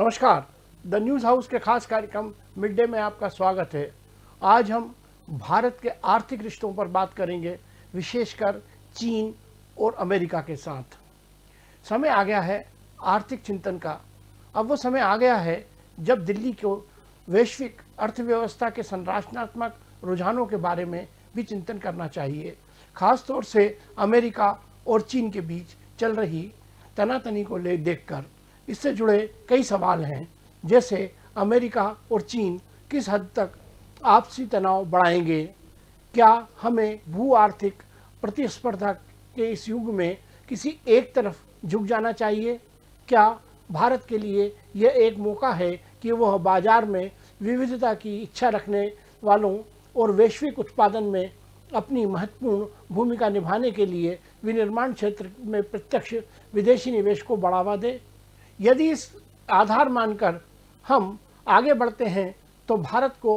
नमस्कार। The news house के खास कार्यक्रम मिड डे में आपका स्वागत है। आज हम भारत के आर्थिक रिश्तों पर बात करेंगे, विशेषकर चीन और अमेरिका के साथ। समय आ गया है आर्थिक चिंतन का। अब वो समय आ गया है जब दिल्ली को वैश्विक अर्थव्यवस्था के संरचनात्मक रुझानों के बारे में भी चिंतन करना चाहिए। खासतौर से अमेरिका और चीन के बीच चल रही तनातनी को देखकर इससे जुड़े कई सवाल हैं, जैसे अमेरिका और चीन किस हद तक आपसी तनाव बढ़ाएंगे, क्या हमें भू आर्थिक प्रतिस्पर्धा के इस युग में किसी एक तरफ झुक जाना चाहिए, क्या भारत के लिए यह एक मौका है कि वह बाजार में विविधता की इच्छा रखने वालों और वैश्विक उत्पादन में अपनी महत्वपूर्ण भूमिका निभाने के लिए विनिर्माण क्षेत्र में प्रत्यक्ष विदेशी निवेश को बढ़ावा दे। यदि इस आधार मानकर हम आगे बढ़ते हैं तो भारत को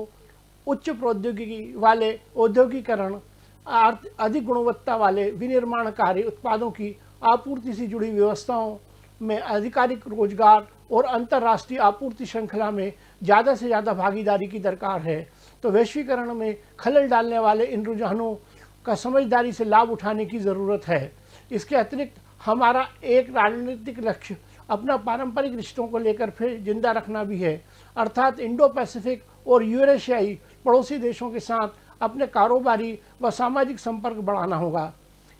उच्च प्रौद्योगिकी वाले औद्योगिकरण, अधिक गुणवत्ता वाले विनिर्माणकारी उत्पादों की आपूर्ति से जुड़ी व्यवस्थाओं में आधिकारिक रोजगार और अंतर्राष्ट्रीय आपूर्ति श्रृंखला में ज़्यादा से ज़्यादा भागीदारी की दरकार है। तो वैश्वीकरण में खलल डालने वाले इन रुझानों का समझदारी से लाभ उठाने की ज़रूरत है। इसके अतिरिक्त हमारा एक राजनीतिक लक्ष्य अपना पारंपरिक रिश्तों को लेकर फिर जिंदा रखना भी है, अर्थात इंडो पैसिफिक और यूरेशियाई पड़ोसी देशों के साथ अपने कारोबारी व सामाजिक संपर्क बढ़ाना होगा।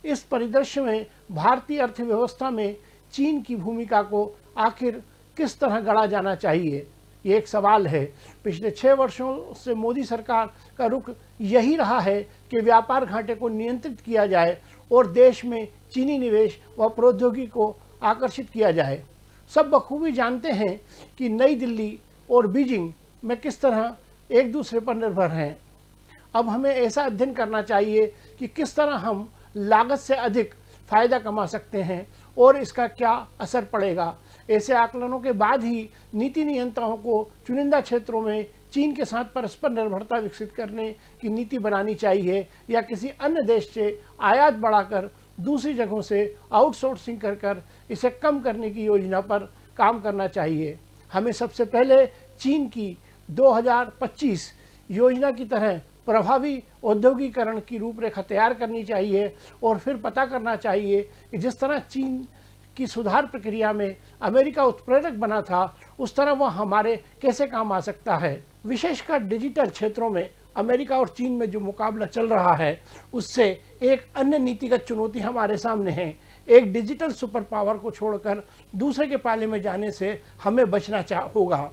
इस परिदृश्य में भारतीय अर्थव्यवस्था में चीन की भूमिका को आखिर किस तरह गढ़ा जाना चाहिए, ये एक सवाल है। पिछले 6 वर्षों से मोदी सरकार का रुख यही रहा है कि व्यापार घाटे को नियंत्रित किया जाए और देश में चीनी निवेश व प्रौद्योगिकी को आकर्षित किया जाए। सब बखूबी जानते हैं कि नई दिल्ली और बीजिंग में किस तरह एक दूसरे पर निर्भर हैं। अब हमें ऐसा अध्ययन करना चाहिए कि किस तरह हम लागत से अधिक फायदा कमा सकते हैं और इसका क्या असर पड़ेगा। ऐसे आकलनों के बाद ही नीति नियंताओं को चुनिंदा क्षेत्रों में चीन के साथ परस्पर निर्भरता विकसित करने की नीति बनानी चाहिए या किसी अन्य देश से आयात बढ़ाकर दूसरी जगहों से आउटसोर्सिंग कर इसे कम करने की योजना पर काम करना चाहिए। हमें सबसे पहले चीन की 2025 योजना की तरह प्रभावी औद्योगिकरण की रूपरेखा तैयार करनी चाहिए और फिर पता करना चाहिए कि जिस तरह चीन की सुधार प्रक्रिया में अमेरिका उत्प्रेरक बना था, उस तरह वह हमारे कैसे काम आ सकता है। विशेषकर डिजिटल क्षेत्रों में अमेरिका और चीन में जो मुकाबला चल रहा है, उससे एक अन्य नीतिगत चुनौती हमारे सामने है। एक डिजिटल सुपर पावर को छोड़कर दूसरे के पाले में जाने से हमें बचना होगा।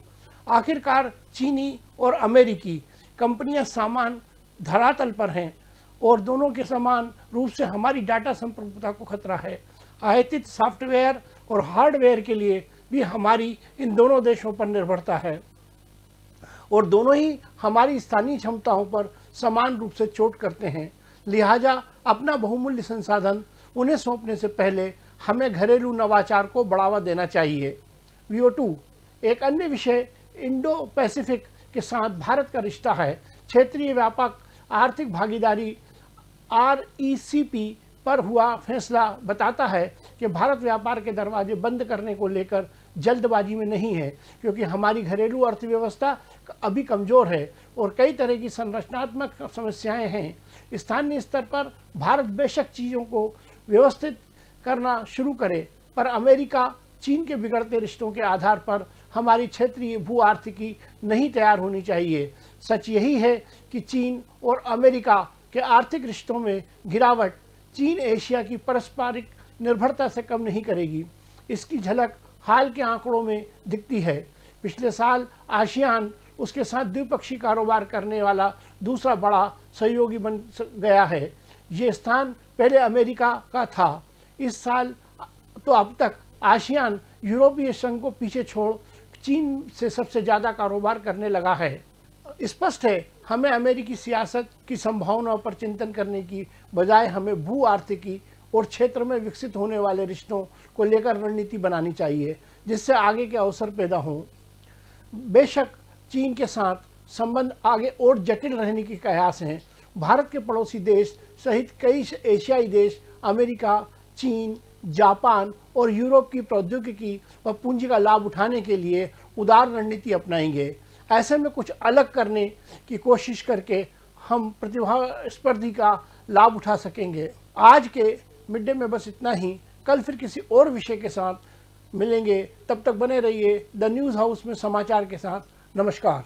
आखिरकार चीनी और अमेरिकी कंपनियां समान धरातल पर हैं और दोनों के समान रूप से हमारी डाटा संप्रभुता को खतरा है। आयातित सॉफ्टवेयर और हार्डवेयर के लिए भी हमारी इन दोनों देशों पर निर्भरता है और दोनों ही हमारी स्थानीय क्षमताओं पर समान रूप से चोट करते हैं। लिहाजा अपना बहुमूल्य संसाधन उन्हें सौंपने से पहले हमें घरेलू नवाचार को बढ़ावा देना चाहिए। VO2 एक अन्य विषय इंडो पैसिफिक के साथ भारत का रिश्ता है। क्षेत्रीय व्यापक आर्थिक भागीदारी RCEP पर हुआ फैसला बताता है कि भारत व्यापार के दरवाजे बंद करने को लेकर जल्दबाजी में नहीं है, क्योंकि हमारी घरेलू अर्थव्यवस्था अभी कमज़ोर है और कई तरह की संरचनात्मक समस्याएं हैं। स्थानीय स्तर पर भारत बेशक चीज़ों को व्यवस्थित करना शुरू करे, पर अमेरिका चीन के बिगड़ते रिश्तों के आधार पर हमारी क्षेत्रीय भू आर्थिकी नहीं तैयार होनी चाहिए। सच यही है कि चीन और अमेरिका के आर्थिक रिश्तों में गिरावट चीन एशिया की पारस्परिक निर्भरता से कम नहीं करेगी। इसकी झलक हाल के आंकड़ों में दिखती है। पिछले साल आसियान उसके साथ द्विपक्षीय कारोबार करने वाला दूसरा बड़ा सहयोगी बन गया है। ये स्थान पहले अमेरिका का था। इस साल तो अब तक आसियान यूरोपीय संघ को पीछे छोड़ चीन से सबसे ज़्यादा कारोबार करने लगा है। स्पष्ट है, हमें अमेरिकी सियासत की संभावनाओं पर चिंतन करने की बजाय हमें भू आर्थिकी और क्षेत्र में विकसित होने वाले रिश्तों को लेकर रणनीति बनानी चाहिए, जिससे आगे के अवसर पैदा हों। बेशक चीन के साथ संबंध आगे और जटिल रहने के कयास हैं। भारत के पड़ोसी देश सहित कई एशियाई देश अमेरिका, चीन, जापान और यूरोप की प्रौद्योगिकी व पूंजी का लाभ उठाने के लिए उदार रणनीति अपनाएंगे। ऐसे में कुछ अलग करने की कोशिश करके हम प्रतिस्पर्धी का लाभ उठा सकेंगे। आज के मिड डे में बस इतना ही। कल फिर किसी और विषय के साथ मिलेंगे। तब तक बने रहिए द न्यूज़ हाउस में समाचार के साथ। नमस्कार।